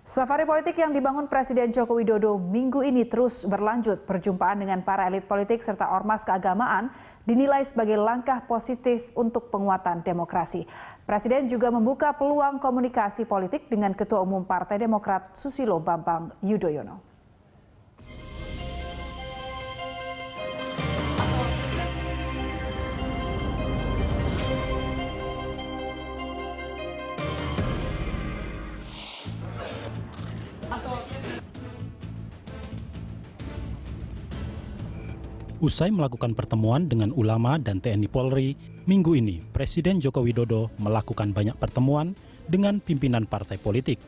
Safari politik yang dibangun Presiden Joko Widodo minggu ini terus berlanjut. Perjumpaan dengan para elit politik serta ormas keagamaan dinilai sebagai langkah positif untuk penguatan demokrasi. Presiden juga membuka peluang komunikasi politik dengan Ketua Umum Partai Demokrat Susilo Bambang Yudhoyono. Usai melakukan pertemuan dengan ulama dan TNI Polri, minggu ini Presiden Joko Widodo melakukan banyak pertemuan dengan pimpinan partai politik.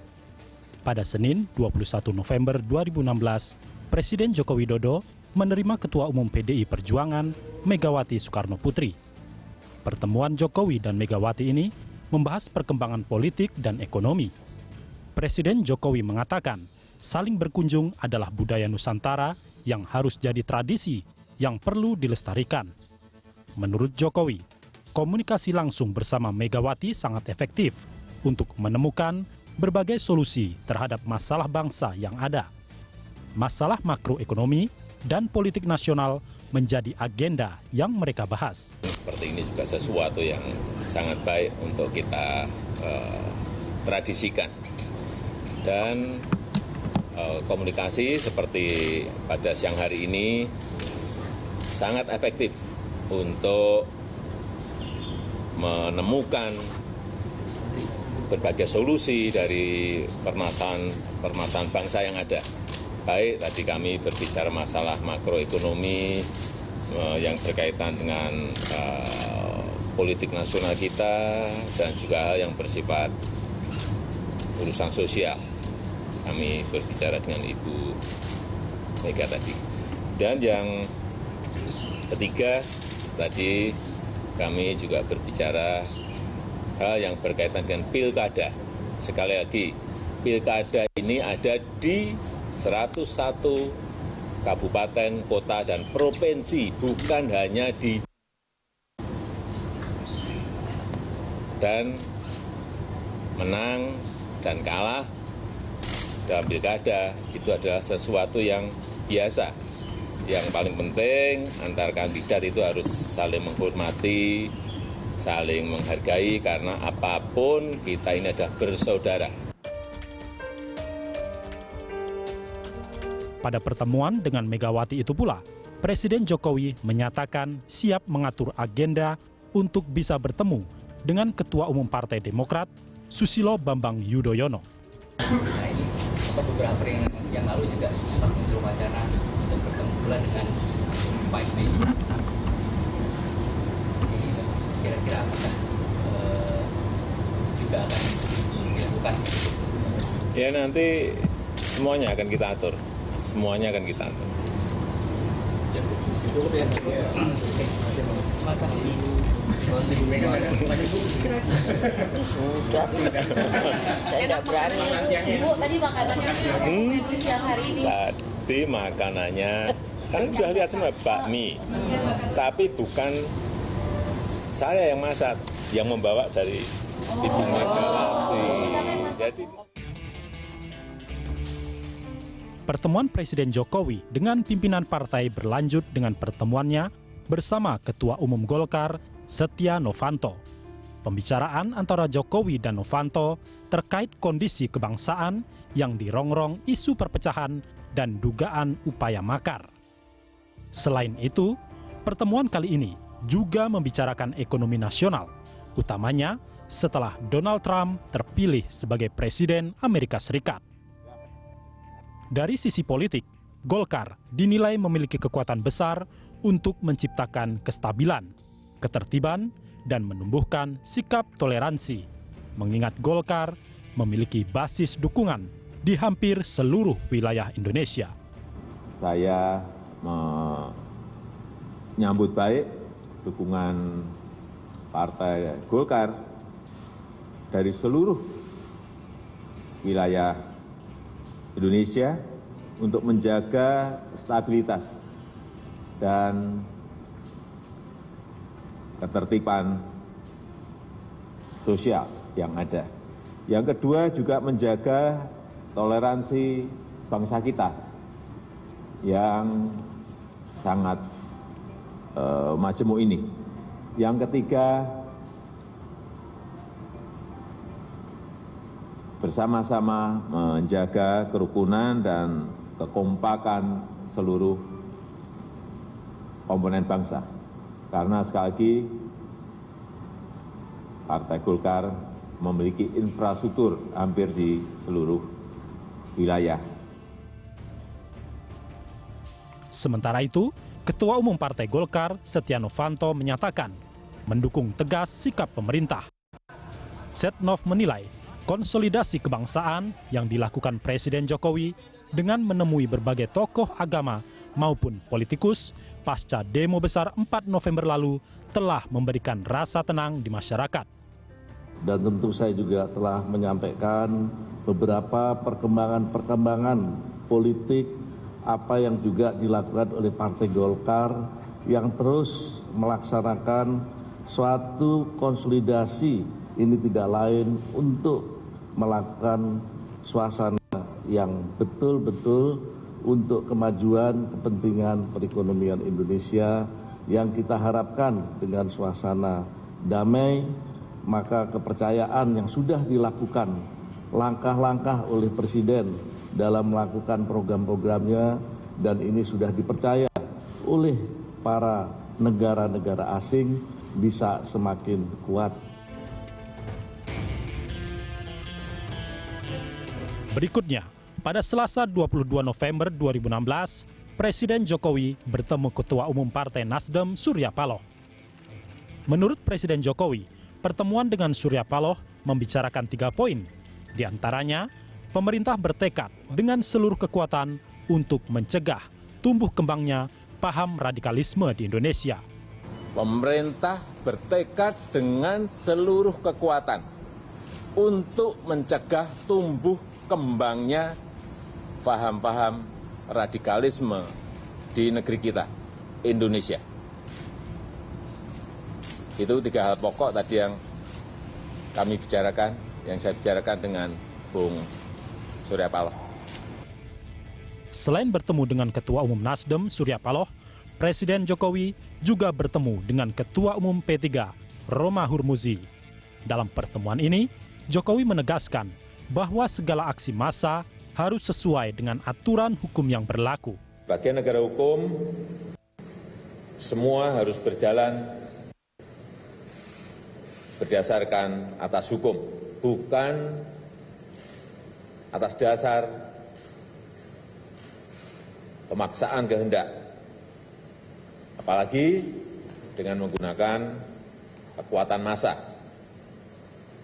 Pada Senin 21 November 2016, Presiden Joko Widodo menerima Ketua Umum PDI Perjuangan Megawati Soekarno Putri. Pertemuan Jokowi dan Megawati ini membahas perkembangan politik dan ekonomi. Presiden Jokowi mengatakan, saling berkunjung adalah budaya Nusantara yang harus jadi tradisi yang perlu dilestarikan. Menurut Jokowi, komunikasi langsung bersama Megawati sangat efektif untuk menemukan berbagai solusi terhadap masalah bangsa yang ada. Masalah makroekonomi dan politik nasional menjadi agenda yang mereka bahas. Seperti ini juga sesuatu yang sangat baik untuk kita tradisikan. Dan komunikasi seperti pada siang hari ini sangat efektif untuk menemukan berbagai solusi dari permasalahan bangsa yang ada. Baik tadi kami berbicara masalah makroekonomi yang berkaitan dengan politik nasional kita dan juga hal yang bersifat urusan sosial. Kami berbicara dengan Ibu Mega tadi. Dan yang ketiga, tadi kami juga berbicara hal yang berkaitan dengan pilkada. Sekali lagi, pilkada ini ada di 101 kabupaten, kota, dan provinsi, bukan hanya di. Dan menang dan kalah dalam pilkada itu adalah sesuatu yang biasa. Yang paling penting antar kandidat itu harus saling menghormati, saling menghargai, karena apapun kita ini adalah bersaudara. Pada pertemuan dengan Megawati itu pula, Presiden Jokowi menyatakan siap mengatur agenda untuk bisa bertemu dengan Ketua Umum Partai Demokrat Susilo Bambang Yudhoyono. Nah ini beberapa hari yang lalu juga sempat muncul wacana untuk bertemu pula dengan Pak SBY. Ini kira-kira apakah juga akan dilakukan? Ya nanti semuanya akan kita atur. Semuanya akan kita atur. Terima kasih. Sudah, saya tidak berani. Bu, tadi makanannya menu siang hari ini. Tadi makanannya, kan sudah lihat semua bakmi. Tapi bukan saya yang masak, yang membawa dari Ibu Megawati. Jadi Pertemuan Presiden Jokowi dengan pimpinan partai berlanjut dengan pertemuannya bersama Ketua Umum Golkar Setia Novanto. Pembicaraan antara Jokowi dan Novanto terkait kondisi kebangsaan yang dirongrong isu perpecahan dan dugaan upaya makar. Selain itu, pertemuan kali ini juga membicarakan ekonomi nasional, utamanya setelah Donald Trump terpilih sebagai Presiden Amerika Serikat. Dari sisi politik, Golkar dinilai memiliki kekuatan besar untuk menciptakan kestabilan, ketertiban, dan menumbuhkan sikap toleransi, mengingat Golkar memiliki basis dukungan di hampir seluruh wilayah Indonesia. Saya menyambut baik dukungan Partai Golkar dari seluruh wilayah Indonesia untuk menjaga stabilitas dan ketertiban sosial yang ada. Yang kedua juga menjaga toleransi bangsa kita yang sangat majemuk ini. Yang ketiga, bersama-sama menjaga kerukunan dan kekompakan seluruh komponen bangsa. Karena sekali lagi, Partai Golkar memiliki infrastruktur hampir di seluruh wilayah. Sementara itu, Ketua Umum Partai Golkar, Setia Novanto, menyatakan mendukung tegas sikap pemerintah. Setnov menilai konsolidasi kebangsaan yang dilakukan Presiden Jokowi dengan menemui berbagai tokoh agama maupun politikus pasca demo besar 4 November lalu telah memberikan rasa tenang di masyarakat. Dan tentu saya juga telah menyampaikan beberapa perkembangan politik apa yang juga dilakukan oleh Partai Golkar yang terus melaksanakan suatu konsolidasi, ini tidak lain untuk melakukan suasana yang betul-betul untuk kemajuan kepentingan perekonomian Indonesia yang kita harapkan dengan suasana damai. Maka kepercayaan yang sudah dilakukan langkah-langkah oleh Presiden dalam melakukan program-programnya dan ini sudah dipercaya oleh para negara-negara asing bisa semakin kuat. Berikutnya, pada Selasa 22 November 2016, Presiden Jokowi bertemu Ketua Umum Partai Nasdem Surya Paloh. Menurut Presiden Jokowi, pertemuan dengan Surya Paloh membicarakan 3 poin. Di antaranya, pemerintah bertekad dengan seluruh kekuatan untuk mencegah tumbuh kembangnya paham radikalisme di Indonesia. Pemerintah bertekad dengan seluruh kekuatan untuk mencegah tumbuh kembangnya paham-paham radikalisme di negeri kita, Indonesia. Itu 3 hal pokok tadi yang kami bicarakan, yang saya bicarakan dengan Bung Surya Paloh. Selain bertemu dengan Ketua Umum Nasdem Surya Paloh, Presiden Jokowi juga bertemu dengan Ketua Umum P3 Romah Hurmuzi. Dalam pertemuan ini, Jokowi menegaskan bahwa segala aksi massa harus sesuai dengan aturan hukum yang berlaku. Sebagai negara hukum, semua harus berjalan berdasarkan atas hukum, bukan atas dasar pemaksaan kehendak. Apalagi dengan menggunakan kekuatan massa.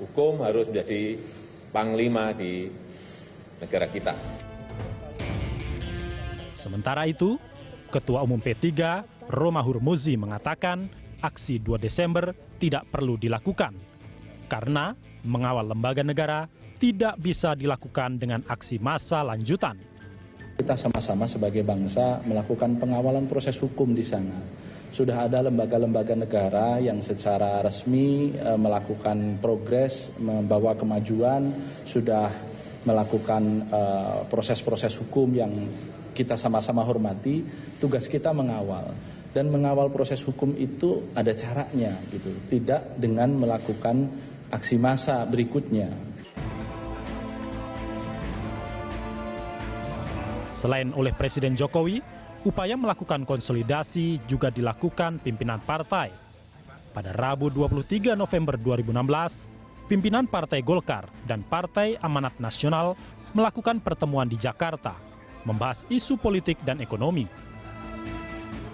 Hukum harus menjadi panglima di negara kita. Sementara itu, Ketua Umum P3 Romah Hurmuzi mengatakan aksi 2 Desember tidak perlu dilakukan karena mengawal lembaga negara tidak bisa dilakukan dengan aksi massa lanjutan. Kita sama-sama sebagai bangsa melakukan pengawalan proses hukum di sana. Sudah ada lembaga-lembaga negara yang secara resmi melakukan progres, membawa kemajuan, sudah melakukan proses-proses hukum yang kita sama-sama hormati. Tugas kita mengawal. Dan mengawal proses hukum itu ada caranya, gitu. Tidak dengan melakukan aksi massa berikutnya. Selain oleh Presiden Jokowi, upaya melakukan konsolidasi juga dilakukan pimpinan partai. Pada Rabu 23 November 2016, pimpinan Partai Golkar dan Partai Amanat Nasional melakukan pertemuan di Jakarta, membahas isu politik dan ekonomi.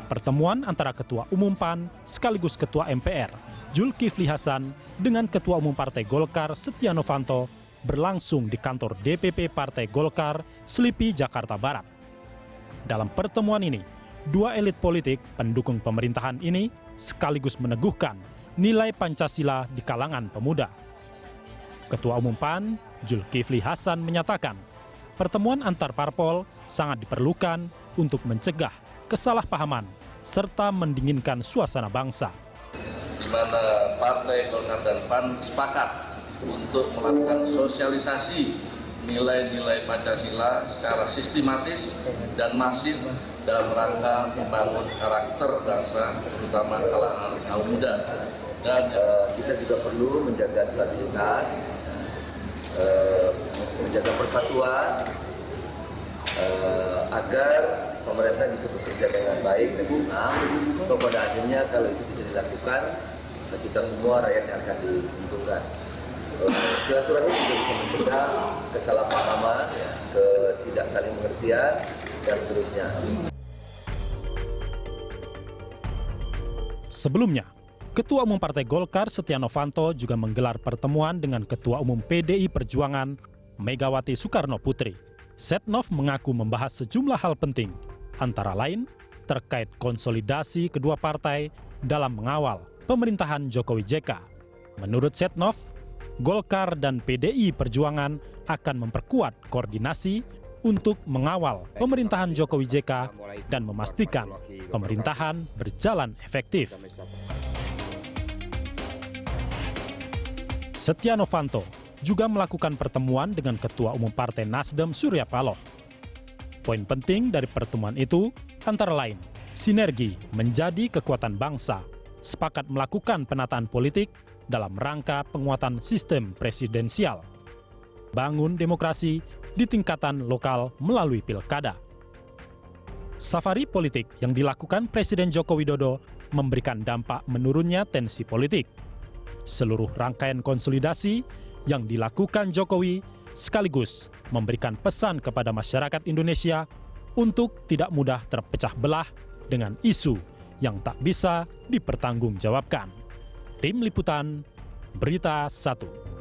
Pertemuan antara Ketua Umum PAN sekaligus Ketua MPR, Zulkifli Hasan, dengan Ketua Umum Partai Golkar, Setia Novanto, berlangsung di kantor DPP Partai Golkar, Selipi, Jakarta Barat. Dalam pertemuan ini, 2 elit politik pendukung pemerintahan ini sekaligus meneguhkan nilai Pancasila di kalangan pemuda. Ketua Umum PAN, Zulkifli Hasan, menyatakan pertemuan antar parpol sangat diperlukan untuk mencegah kesalahpahaman serta mendinginkan suasana bangsa. Di mana Partai Golkar dan PAN sepakat untuk melakukan sosialisasi nilai-nilai Pancasila secara sistematis dan masif dalam rangka membangun karakter bangsa, terutama kalangan kaum muda. Dan kita juga perlu menjaga stabilitas, menjaga persatuan, agar pemerintah bisa bekerja dengan baik dan benar. Pada akhirnya kalau itu tidak dilakukan, kita semua rakyat yang akan diuntungkan. Silaturahmi juga bisa mencegah kesalahpahaman, ketidak saling pengertian, dan seterusnya. Sebelumnya, Ketua Umum Partai Golkar Setia Novanto juga menggelar pertemuan dengan Ketua Umum PDI Perjuangan Megawati Soekarno Putri. Setnov mengaku membahas sejumlah hal penting, antara lain terkait konsolidasi kedua partai dalam mengawal pemerintahan Jokowi JK. Menurut Setnov, Golkar dan PDI Perjuangan akan memperkuat koordinasi untuk mengawal pemerintahan Jokowi JK dan memastikan pemerintahan berjalan efektif. Setia Novanto juga melakukan pertemuan dengan Ketua Umum Partai Nasdem Surya Paloh. Poin penting dari pertemuan itu antara lain sinergi menjadi kekuatan bangsa, sepakat melakukan penataan politik dalam rangka penguatan sistem presidensial, bangun demokrasi di tingkatan lokal melalui pilkada. Safari politik yang dilakukan Presiden Joko Widodo memberikan dampak menurunnya tensi politik. Seluruh rangkaian konsolidasi yang dilakukan Jokowi sekaligus memberikan pesan kepada masyarakat Indonesia untuk tidak mudah terpecah belah dengan isu yang tak bisa dipertanggungjawabkan. Tim Liputan, Berita 1.